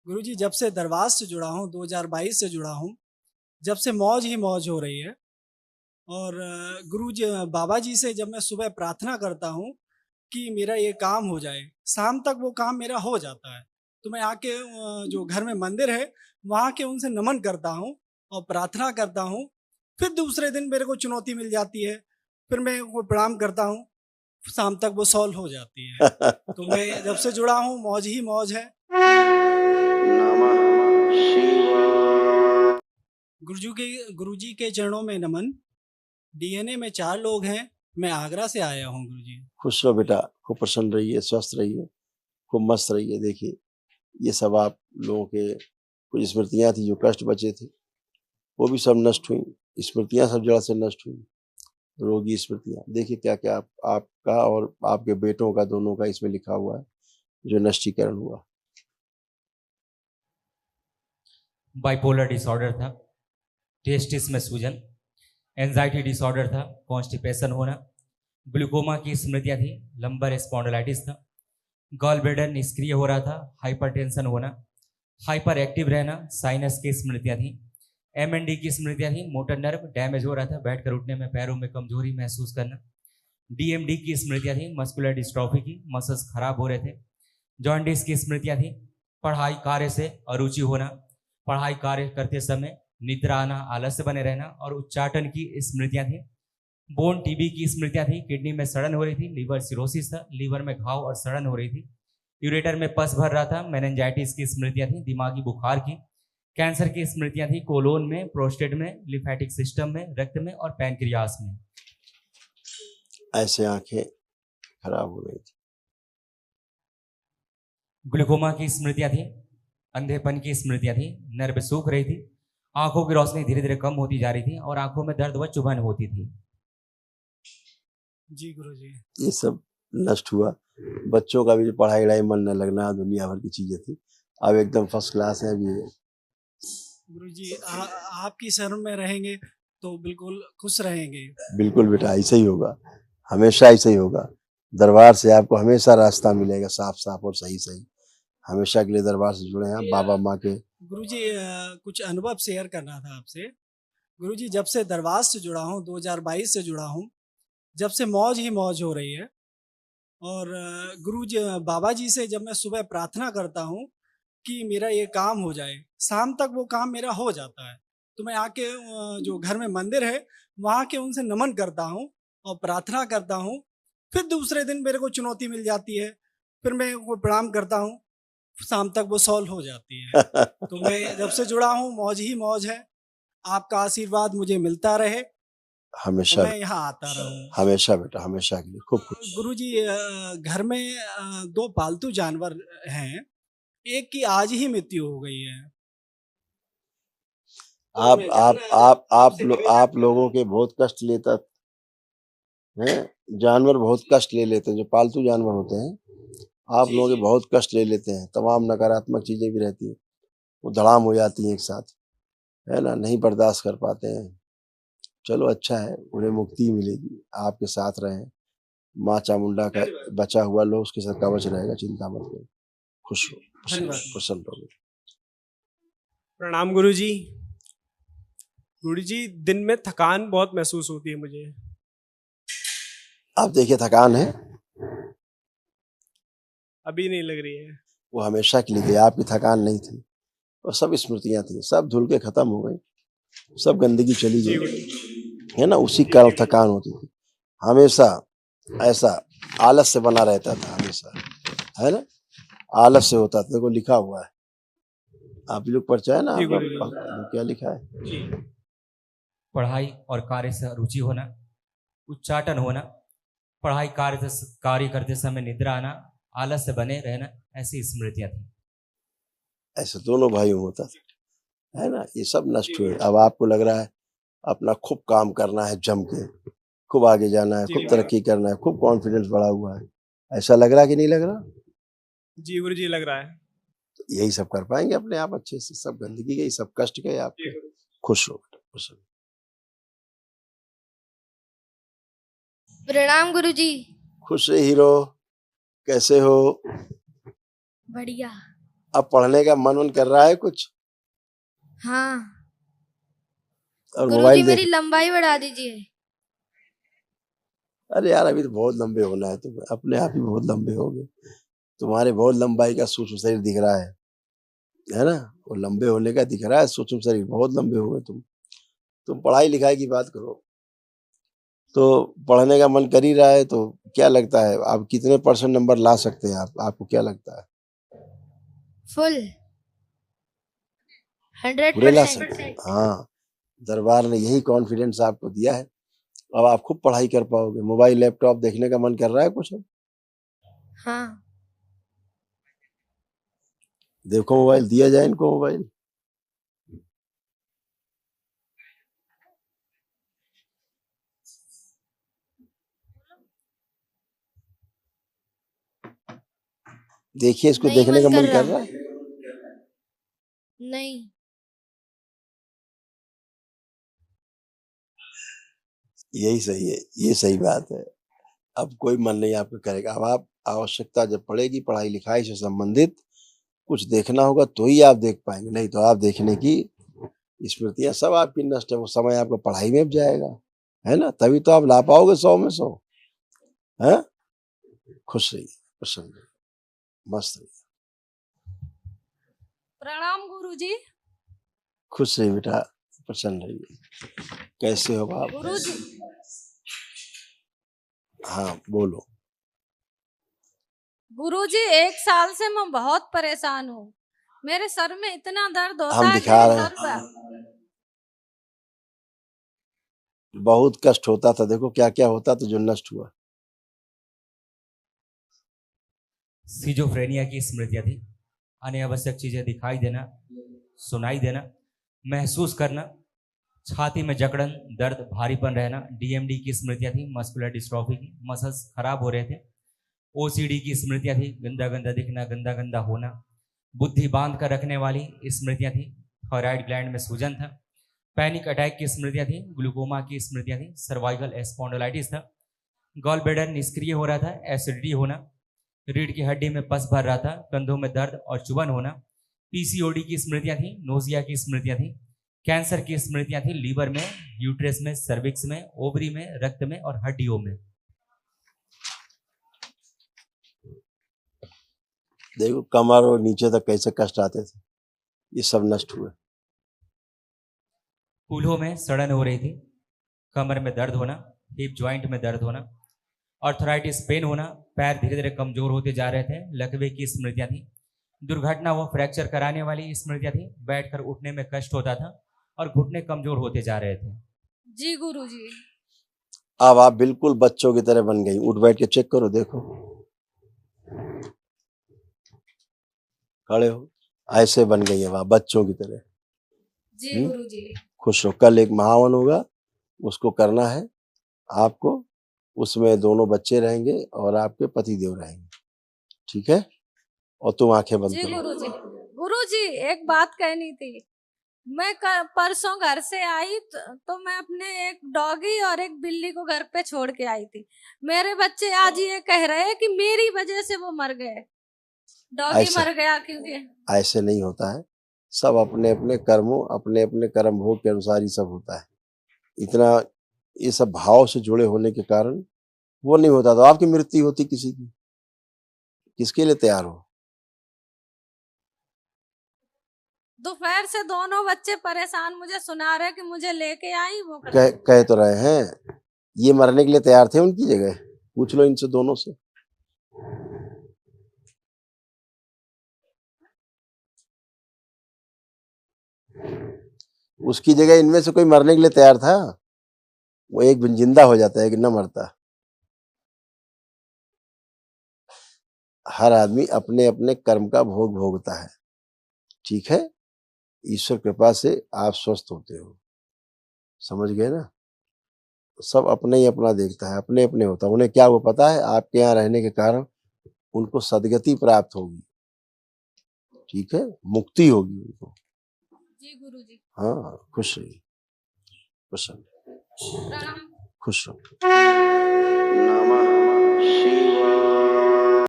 गुरुजी जब से दरबार से जुड़ा हूँ 2022 से जुड़ा हूँ, जब से मौज ही मौज हो रही है। और गुरुजी बाबा जी से जब मैं सुबह प्रार्थना करता हूँ कि मेरा ये काम हो जाए, शाम तक वो काम मेरा हो जाता है। तो मैं आके जो घर में मंदिर है, वहाँ के उनसे नमन करता हूँ और प्रार्थना करता हूँ। फिर दूसरे दिन मेरे को चुनौती मिल जाती है, फिर मैं वो प्रणाम करता हूँ, शाम तक वो सॉल्व हो जाती है। तो मैं जब से जुड़ा हूँ मौज ही मौज है। नमः शिवाय। गुरुजी के चरणों में नमन। डीएनए में 4 लोग हैं, मैं आगरा से आया हूँ गुरुजी। खुश रहो बेटा, खूब प्रसन्न रहिए, स्वस्थ रहिए, खूब मस्त रहिए। देखिए ये सब आप लोगों के कुछ स्मृतियां थी जो कष्ट बचे थे, वो भी सब नष्ट हुई। स्मृतियां सब जड़ से नष्ट हुई, रोगी स्मृतियां। देखिए क्या क्या आपका और आपके बेटों का, दोनों का इसमें लिखा हुआ है जो नष्टीकरण हुआ। बाइपोलर डिसऑर्डर था, टेस्टिस में सूजन, एंजाइटी डिसऑर्डर था, कॉन्स्टिपेशन होना, ग्लूकोमा की स्मृतियां थी, लंबर स्पॉन्डिलाइटिस था, गॉल ब्लैडर निष्क्रिय हो रहा था, हाइपरटेंशन होना, हाइपर एक्टिव रहना, साइनस की स्मृतियां थी, एमएनडी की स्मृतियां थी, मोटर नर्व डैमेज हो रहा था, बैठकर उठने में पैरों में कमजोरी महसूस करना, डीएमडी की स्मृतियां थी, मस्कुलर डिस्ट्रॉफी की, मसल्स खराब हो रहे थे, जॉन्डिस की स्मृतियां थी, पढ़ाई कार्य से अरुचि होना, पढ़ाई कार्य करते समय निद्रा आना, आलस्य बने रहना और उच्चाटन की स्मृतियां थी, बोन टीबी की स्मृतियां थी, किडनी में सड़न हो रही थी, लीवर सिरोसिस था, लीवर में घाव और सड़न हो रही थी, यूरेटर में पस भर रहा था, मेनिंजाइटिस की स्मृतियां थी, दिमागी बुखार की, कैंसर की स्मृतियां थी, कोलोन में, प्रोस्टेट में, लिम्फेटिक सिस्टम में, रक्त में और पैनक्रियास में। ऐसे आंखें खराब हो रही थी। ग्लूकोमा की स्मृतियां थी, अंधेपन की स्मृतियां थी, नर्व सूख रही थी, आंखों की रोशनी धीरे धीरे कम होती जा रही थी और आंखों में दर्द व चुभन होती थी। जी गुरुजी। ये सब नष्ट हुआ। बच्चों का भी पढ़ाई वढ़ाई मन न लगना, दुनिया भर की चीजें थी, अब एकदम फर्स्ट क्लास है। अभी गुरुजी आपकी शरण में रहेंगे तो बिल्कुल खुश रहेंगे। बिल्कुल बेटा, ऐसा ही होगा, हमेशा ऐसा ही होगा। दरबार से आपको हमेशा रास्ता मिलेगा, साफ साफ और सही सही। हमेशा के लिए दरबार से जुड़े हैं बाबा माँ के। गुरुजी कुछ अनुभव शेयर करना था आपसे। गुरुजी जब से दरबार से जुड़ा हूँ 2022 से जुड़ा हूँ, जब से मौज ही मौज हो रही है। और गुरुजी बाबा जी से जब मैं सुबह प्रार्थना करता हूँ कि मेरा ये काम हो जाए, शाम तक वो काम मेरा हो जाता है। तो मैं आके जो घर में मंदिर है, वहाँ के उनसे नमन करता हूँ और प्रार्थना करता हूँ। फिर दूसरे दिन मेरे को चुनौती मिल जाती है, फिर मैं वो प्रणाम करता हूँ, शाम तक वो सॉल्व हो जाती है। तो मैं जब से जुड़ा हूँ मौज ही मौज है। आपका आशीर्वाद मुझे मिलता रहे और हमेशा मैं यहाँ आता रहूँ। हमेशा बेटा, हमेशा के लिए खूब खुश। गुरुजी घर में 2 पालतू जानवर हैं, एक की आज ही मृत्यु हो गई है। आप लोगों के बहुत कष्ट लेता है, जानवर बहुत कष्ट ले लेते हैं, जो पालतू जानवर होते हैं आप लोगों के बहुत कष्ट ले लेते हैं। तमाम नकारात्मक चीजें भी रहती हैं, वो धड़ाम हो जाती हैं एक साथ, है ना, नहीं बर्दाश्त कर पाते हैं। चलो अच्छा है, उन्हें मुक्ति मिलेगी, आपके साथ रहे। माँ चामुंडा का बचा हुआ लो, उसके साथ कवच रहेगा, चिंता मत करो। खुश हो, प्रसन्न रहो। प्रणाम गुरुजी। गुरुजी दिन में थकान बहुत महसूस होती है मुझे। आप देखिए थकान है, अभी नहीं लग रही है। वो हमेशा के लिए गई, आपकी थकान नहीं थी। और सब स्मृतियां थी, सब धुल के खत्म हो गई, सब गंदगी चली जी गई, गुरुजी। है ना। उसी कारण थकान होती थी। हमेशा ऐसा आलस्य बना रहता था, हमेशा, है ना, आलस्य होता था। देखो लिखा हुआ है, आप लोग परिचय है ना जी आपका, गुरुजी। क्या लिखा है? जी। पढ़ाई और कार्य से रुचि होना, उच्चाटन होना, पढ़ाई कार्य करते समय निद्रा आना, आलस्य बने रहना, ऐसी स्मृतियां थी। ऐसे दोनों भाइयों होता था, है ना। ये सब नष्ट हुए। अब आपको लग रहा है अपना खूब काम करना है, जम के खूब आगे जाना है, खूब तरक्की करना है, खूब कॉन्फिडेंस बढ़ा हुआ है। ऐसा लग रहा है कि नहीं लग रहा? जी गुरुजी लग रहा है। तो यही सब कर पाएंगे अपने आप अच्छे से। सब गंदगी गई, सब कष्ट गए आपके। खुश रहो बेटा, खुश रहो। प्रणाम गुरुजी। खुश रहे हीरो, कैसे हो? बढ़िया। अब पढ़ने का मन कर रहा है कुछ? हाँ और गुरुजी मोबाइल मेरी देख? लंबाई बढ़ा दीजिए। अरे यार अभी तो बहुत लंबे होना है, तुम्हें अपने आप ही बहुत लंबे हो गए। तुम्हारे बहुत लंबाई का सूक्ष्म शरीर दिख रहा है ना? वो लंबे होने का दिख रहा है सूक्ष्म शरीर, बहुत लंबे हो गए तुम पढ़ाई लिखाई की बात करो तो पढ़ने का मन कर ही रहा है, तो क्या लगता है आप कितने % नंबर ला सकते हैं? आपको क्या लगता है? फुल पूरे ला 100%। सकते हैं? हाँ, दरबार ने यही कॉन्फिडेंस आपको दिया है। अब आप खूब पढ़ाई कर पाओगे। मोबाइल लैपटॉप देखने का मन कर रहा है कुछ? अब हाँ देखो मोबाइल, दिया जाए इनको मोबाइल। देखिए इसको नहीं देखने का मन मन कर कर रहा। रहा है? नहीं यही सही है, ये सही बात है। अब कोई मन नहीं आपका करेगा। अब आप आवश्यकता जब पड़ेगी पढ़ाई लिखाई से संबंधित कुछ देखना होगा तो ही आप देख पाएंगे, नहीं तो आप देखने की स्मृतियां सब आपकी नष्ट है। वो समय आपका पढ़ाई में अब जाएगा, है ना? तभी तो आप ला पाओगे 100 में 100। है? खुश रहिए, प्रसन्न रहिए, मस्त रहिए, प्रणाम गुरुजी। खुश रहिए बेटा, प्रसन्न रहिए। कैसे हो आप? गुरुजी हाँ बोलो। गुरुजी 1 साल से मैं बहुत परेशान हूँ। मेरे सर में इतना दर्द होता हम है कि दिखा मेरे रहे सर हैं, पर बहुत कष्ट होता था। देखो क्या क्या होता तो जो नष्ट हुआ। सिजोफ्रेनिया की स्मृतियां थी। अनावश्यक चीजें दिखाई देना, सुनाई देना, महसूस करना, छाती में जकड़न, दर्द, भारीपन रहना। डीएमडी की स्मृतियां थी, मस्कुलर डिस्ट्रॉफी की, मसल्स खराब हो रहे थे। ओसीडी की स्मृतियां थी, गंदा गंदा दिखना, गंदा गंदा होना। बुद्धि बांध कर रखने वाली स्मृतियां थी। थायराइड ग्लैंड में सूजन था। पैनिक अटैक की स्मृतियां थी। ग्लूकोमा की स्मृतियां थी। सर्वाइकल स्पॉन्डिलाइटिस था। गॉल ब्लैडर निष्क्रिय हो रहा था। एसिडिटी होना। रीढ़ की हड्डी में पस भर रहा था। कंधों में दर्द और चुभन होना। पीसीओडी की स्मृतियां थी। नोजिया की स्मृतियां थी। कैंसर की स्मृतियां थी, लीवर में, यूट्रस में, सर्विक्स में, ओवरी में, रक्त में और हड्डियों में। देखो कमर और नीचे तक कैसे कष्ट आते थे, ये सब नष्ट हुए। कूल्हों में सड़न हो रही थी। कमर में दर्द होना, हिप जॉइंट में दर्द होना, आर्थराइटिस पेन होना, पैर धीरे धीरे कमजोर होते जा रहे थे। लकवे की स्मृतियां थी। दुर्घटना व फ्रैक्चर कराने वाली स्मृतियां थी। बैठकर उठने में कष्ट होता था और घुटने कमजोर होते जा रहे थे। जी गुरुजी। अब आप बिल्कुल बच्चों की तरह बन गई। उठ बैठ के चेक करो, देखो खड़े हो, ऐसे बन गई है आप बच्चों की तरह। जी गुरुजी। खुश हो। कल एक महावन होगा, उसको करना है आपको। उसमें दोनों बच्चे रहेंगे और आपके पतिदेव रहेंगे, ठीक है? और तुम आंखें बंद जी करो। गुरुजी। गुरुजी एक बात कहनी थी। मैं परसों घर से आई तो मैं अपने एक डॉगी और एक बिल्ली को घर पे छोड़ के आई थी। मेरे बच्चे आज ये कह रहे हैं कि मेरी वजह से वो मर गए। डॉगी ऐसे मर गया क्योंकि ऐसे नहीं होता है। सब अपने अपने कर्मों, अपने अपने कर्म भोग के अनुसार ही सब होता है। इतना ये सब भाव से जुड़े होने के कारण वो नहीं होता। तो आपकी मृत्यु होती किसी की, किसके लिए तैयार हो? दोपहर से दोनों बच्चे परेशान मुझे सुना रहे कि मुझे लेके आई वो कह तो रहे हैं, ये मरने के लिए तैयार थे उनकी जगह। पूछ लो इनसे दोनों से। उसकी जगह इनमें से कोई मरने के लिए तैयार था? वो एक जिंदा हो जाता है कि न मरता। हर आदमी अपने अपने कर्म का भोग भोगता है, ठीक है? ईश्वर कृपा से आप स्वस्थ होते हो, समझ गए ना? सब अपने ही अपना देखता है, अपने अपने होता है। उन्हें क्या वो पता है आपके यहाँ रहने के कारण उनको सदगति प्राप्त होगी, ठीक है? मुक्ति होगी उनको। जी गुरुजी। हाँ, खुश रहिए, प्रसन्न, प्रणाम। खुश रहो। नमः शिवाय।